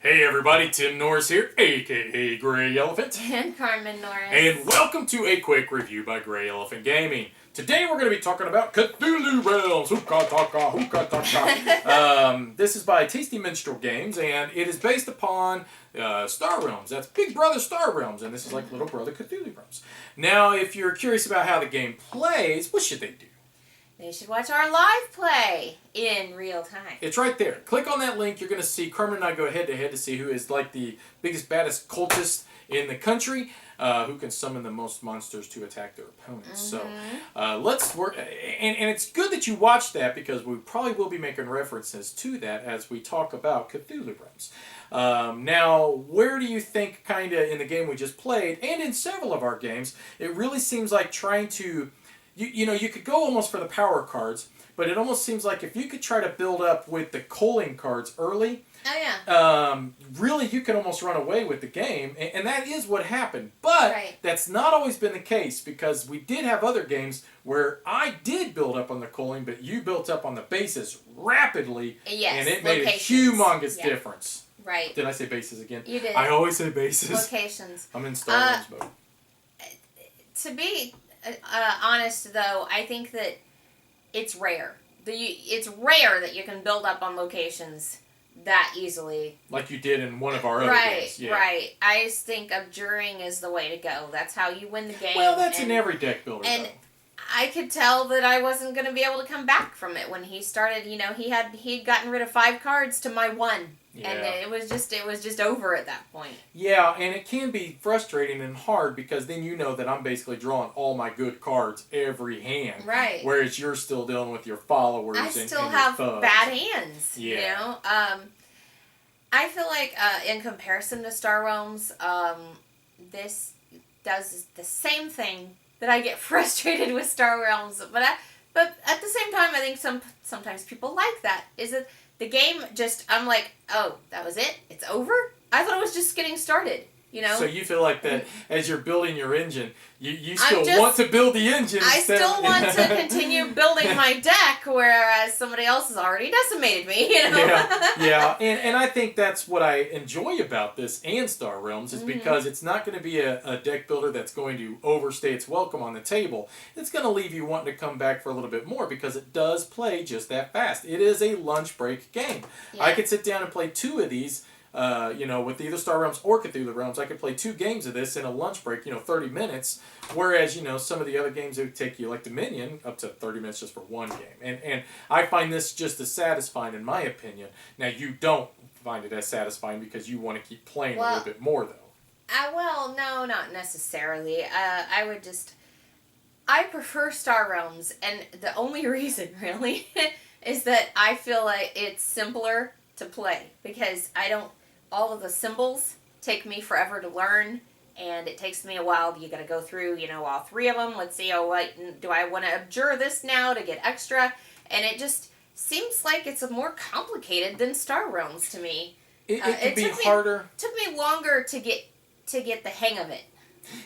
Hey everybody, Tim Norris here, aka GreyElephant. And Carmen Norris. And welcome to a quick review by GreyElephant Gaming. Today we're going to be talking about Cthulu Realms. This is by Tasty Minstrel Games, and it is based upon Star Realms. That's Big Brother Star Realms, and this is like Little Brother Cthulhu Realms. Now, if you're curious about how the game plays, what should they do? They should watch our live play in real time. It's right there. Click on that link. You're going to see Carmen and I go head-to-head to see who is like the biggest, baddest cultist in the country, who can summon the most monsters to attack their opponents. Mm-hmm. So let's work. And it's good that you watch that because we probably will be making references to that as we talk about Cthulhu Realms. Now, where do you think kind of in the game we just played, and in several of our games, it really seems like trying to... You know, you could go almost for the power cards, but it almost seems like if you could try to build up with the calling cards early, really you could almost run away with the game, and that is what happened. But that's not always been the case, because we did have other games where I did build up on the calling, but you built up on the bases rapidly, and it made a humongous difference. Right. Did I say bases again? You did. I always say bases. Locations. I'm in Star Wars mode. To be honest, though, I think that it's rare. It's rare that you can build up on locations that easily. Like you did in one of our other games. Yeah. Right. I just think abjuring is the way to go. That's how you win the game. Well, that's in every deck builder, and though. I could tell that I wasn't going to be able to come back from it when he started. You know, he'd gotten rid of 5 cards to my 1. Yeah. And it was just over at that point. Yeah, and it can be frustrating and hard because then you know that I'm basically drawing all my good cards every hand. Right. Whereas you're still dealing with your followers I and still and have your thugs. bad hands. Yeah. You know? I feel like in comparison to Star Realms, this does the same thing that I get frustrated with Star Realms. But at the same time, I think sometimes people like that. Is it the game just, I'm like, oh, that was it? It's over? I thought it was just getting started, you know? So you feel like that as you're building your engine, you still want to build the engine. I still want to continue building my deck, whereas somebody else has already decimated me, you know? Yeah. And I think that's what I enjoy about this and Star Realms is because it's not going to be a deck builder that's going to overstay its welcome on the table. It's going to leave you wanting to come back for a little bit more because it does play just that fast. It is a lunch break game. Yeah. I could sit down and play 2 of these. With either Star Realms or Cthulhu Realms, I could play 2 games of this in a lunch break, 30 minutes. Whereas, some of the other games that would take you, like Dominion, up to 30 minutes just for 1 game. And I find this just as satisfying, in my opinion. Now, you don't find it as satisfying because you want to keep playing a little bit more, though. Well, no, not necessarily. I prefer Star Realms, and the only reason, really, is that I feel like it's simpler to play because all of the symbols take me forever to learn, and it takes me a while. You got to go through, all 3 of them. Let's see, do I want to abjure this now to get extra? And it just seems like it's more complicated than Star Realms to me. It could be harder. It took me longer to get the hang of it.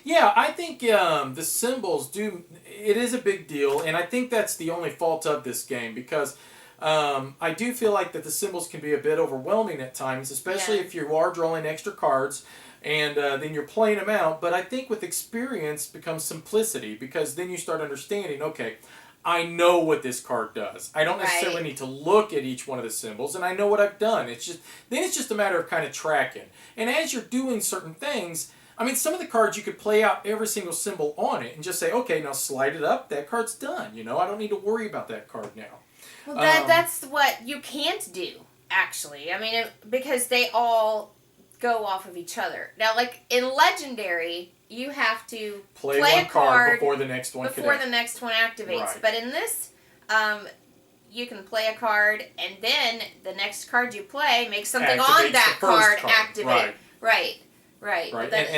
Yeah, I think the symbols it is a big deal, and I think that's the only fault of this game because I do feel like that the symbols can be a bit overwhelming at times, especially if you are drawing extra cards and then you're playing them out. But I think with experience becomes simplicity because then you start understanding, okay, I know what this card does. I don't necessarily need to look at each one of the symbols, and I know what I've done. It's just a matter of kind of tracking. And as you're doing certain things, I mean, some of the cards you could play out every single symbol on it and just say, okay, now slide it up. That card's done. I don't need to worry about that card now. Well, that's what you can't do, actually. I mean, because they all go off of each other. Now, like in Legendary, you have to play one card before the next one activates. Right. But in this, you can play a card, and then the next card you play makes something on that card activate. Right. Right. Right. But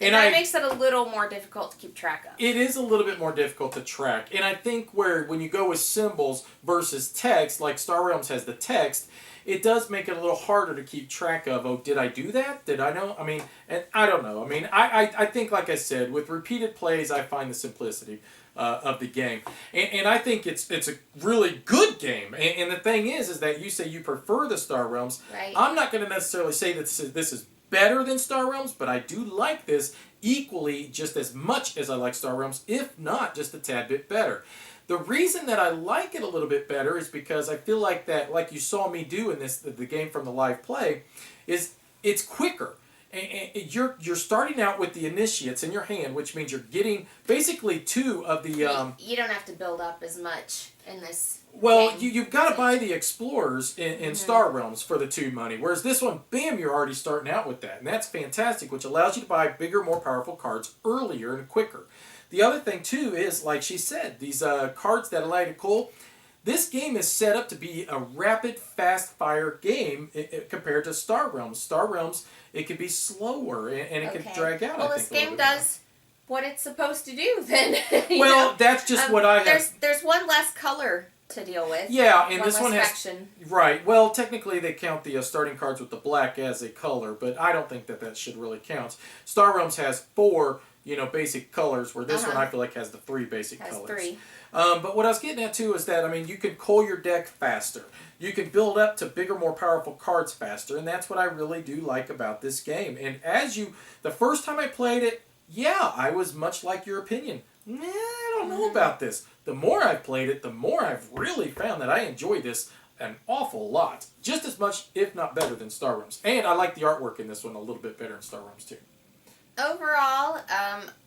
And that makes it a little more difficult to keep track of. It is a little bit more difficult to track. And I think when you go with symbols versus text, like Star Realms has the text, it does make it a little harder to keep track of, oh, did I do that? Did I know? I mean, and I don't know. I mean, I think, like I said, with repeated plays, I find the simplicity of the game. And I think it's a really good game. And the thing is that you say you prefer the Star Realms. Right. I'm not going to necessarily say that this is better than Star Realms, but I do like this equally just as much as I like Star Realms, if not just a tad bit better. The reason that I like it a little bit better is because I feel like that, like you saw me do in the game from the live play, is it's quicker. And you're starting out with the initiates in your hand, which means you're getting basically two of the... you don't have to build up as much in this Well, game. you've got to buy the explorers in Star Realms for the 2 money, whereas this one, bam, you're already starting out with that. And that's fantastic, which allows you to buy bigger, more powerful cards earlier and quicker. The other thing, too, is, like she said, these cards that allow you to cull, this game is set up to be a rapid, fast-fire game compared to Star Realms. Star Realms, it can be slower, and it can drag out, well, I think, this game does what it's supposed to do, then. Well, that's just what I have. There's one less color to deal with. Yeah, and this one has... faction. Right. Well, technically they count the starting cards with the black as a color, but I don't think that should really count. Star Realms has 4, basic colors, where this one I feel like has the 3 basic colors. 3. But what I was getting at, too, is that, I mean, you can cull your deck faster. You can build up to bigger, more powerful cards faster, and that's what I really do like about this game. And the first time I played it, yeah, I was much like your opinion. Nah, I don't know about this. The more I've played it, the more I've really found that I enjoy this an awful lot. Just as much, if not better, than Star Realms. And I like the artwork in this one a little bit better in Star Realms, too. Overall,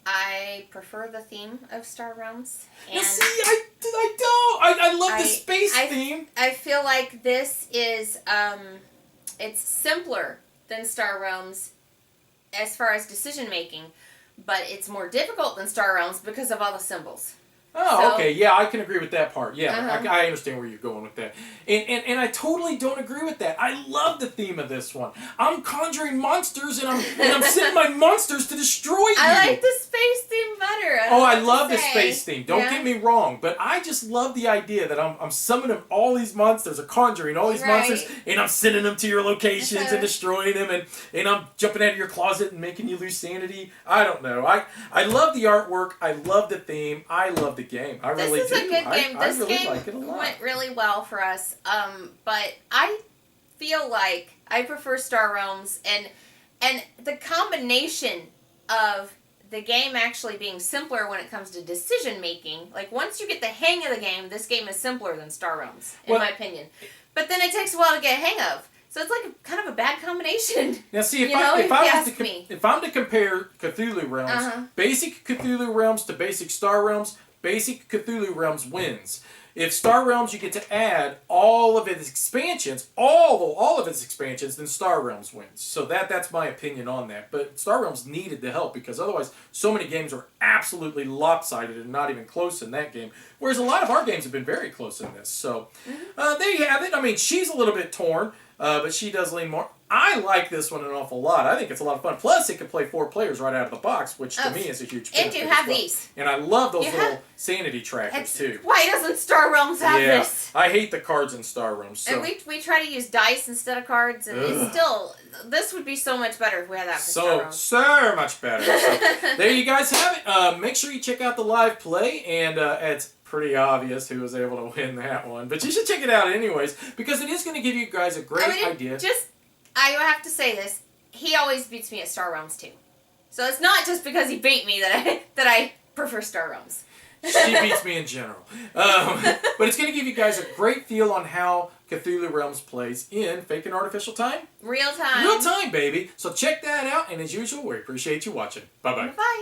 I prefer the theme of Star Realms. And now, see, I don't. I love the space theme. I feel like this is, it's simpler than Star Realms as far as decision making, but it's more difficult than Star Realms because of all the symbols. Oh, okay. Yeah, I can agree with that part. Yeah, I understand where you're going with that. And I totally don't agree with that. I love the theme of this one. I'm conjuring monsters, and I'm sending my monsters to destroy you. I like the space theme better. I love the space theme. Don't get me wrong, but I just love the idea that I'm summoning all these monsters, or conjuring all these monsters, and I'm sending them to your locations and destroying them, and I'm jumping out of your closet and making you lose sanity. I don't know. I love the artwork. I love the theme. I love the game. I really do. This is a good game. I This really game like it a lot. went really well for us. But I feel like I prefer Star Realms, and the combination of the game actually being simpler when it comes to decision making. Like, once you get the hang of the game, this game is simpler than Star Realms, in my opinion. But then it takes a while to get a hang of. So it's like kind of a bad combination. Now, see, if I'm to compare Cthulhu Realms, basic Cthulhu Realms to basic Star Realms, basic Cthulhu Realms wins. If Star Realms, you get to add all of its expansions, all of its expansions, then Star Realms wins. So that's my opinion on that. But Star Realms needed the help, because otherwise so many games are absolutely lopsided and not even close in that game. Whereas a lot of our games have been very close in this. So there you have it. I mean, she's a little bit torn. But she does lean more. I like this one an awful lot. I think it's a lot of fun. Plus, it can play 4 players right out of the box, which to me is a huge benefit. And you have these. And I love those little sanity trackers, too. Why doesn't Star Realms have this? I hate the cards in Star Realms. So. And we try to use dice instead of cards, and it's still... This would be so much better if we had that for Star Realms. So much better. So, there you guys have it. Make sure you check out the live play, and it's pretty obvious who was able to win that one. But you should check it out anyways, because it is going to give you guys a great idea. I have to say this, he always beats me at Star Realms too. So it's not just because he beat me that I prefer Star Realms. She beats me in general. But it's going to give you guys a great feel on how Cthulhu Realms plays in Fake and Artificial Time. Real time. Real time, baby. So check that out, and as usual, we appreciate you watching. Bye-bye. Bye.